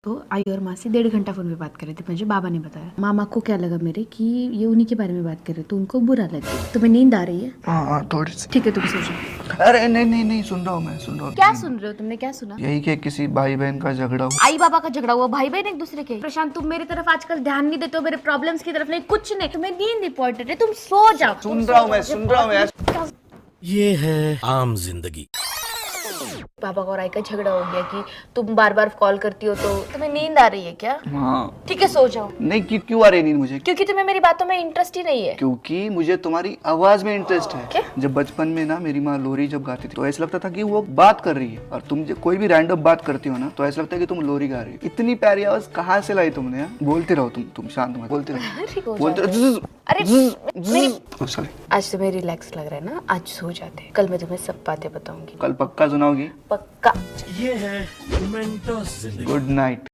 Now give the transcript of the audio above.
तो आई और माँ से 1.5 घंटा फोन पे बात कर रहे थे, मुझे बाबा ने बताया। मामा को क्या लगा मेरे कि ये उन्हीं के बारे में बात कर रहे, तो उनको बुरा लगे। तुम्हें नींद आ रही है? हाँ थोड़ी सी। ठीक है, तुम सो जाओ। अरे नहीं नहीं नहीं, सुन रहा हूँ मैं, सुन रहा हूँ। क्या सुन रहे हो? तुमने क्या सुना? यही कि किसी भाई बहन का झगड़ा हुआ। आई बाबा का झगड़ा हुआ? भाई बहन एक दूसरे के? प्रशांत, तुम मेरी तरफ आजकल ध्यान नहीं देते हो, मेरे प्रॉब्लम्स की तरफ नहीं, कुछ नहीं। तुम्हें नींद इंपॉर्टेंट है, तुम सो जाओ। सुन रहा हूँ मैं, सुन रहा हूँ यार। ये है आम जिंदगी। पापा और आई का झगड़ा हो गया कि तुम बार बार कॉल करती हो, तो तुम्हें नींद आ रही है क्या? हाँ। ठीक है, सो जाओ। नहीं, क्यों आ रही नींद मुझे? क्योंकि तुम्हें मेरी बातों में इंटरेस्ट ही नहीं है। क्योंकि मुझे तुम्हारी आवाज में इंटरेस्ट है। क्या? जब बचपन में ना मेरी माँ लोरी जब गाती थी तो ऐसा लगता था कि वो बात कर रही है, और तुम जब कोई भी रैंडम बात करती हो ना तो ऐसा लगता है कि तुम लोरी गा रही हो। इतनी प्यारी आवाज कहाँ से लाई तुमने यार? बोलते रहो, तुम शांत मत, बोलते रहो, बोलते रहो। अरे मेरी सॉरी। आज तुम्हें रिलैक्स लग रहा है ना, आज सो जाते हैं। कल मैं तुम्हें सब बातें बताऊंगी। कल पक्का सुनाओगी? पक्का। ये है मेंटोस जिंदगी। Good Knight.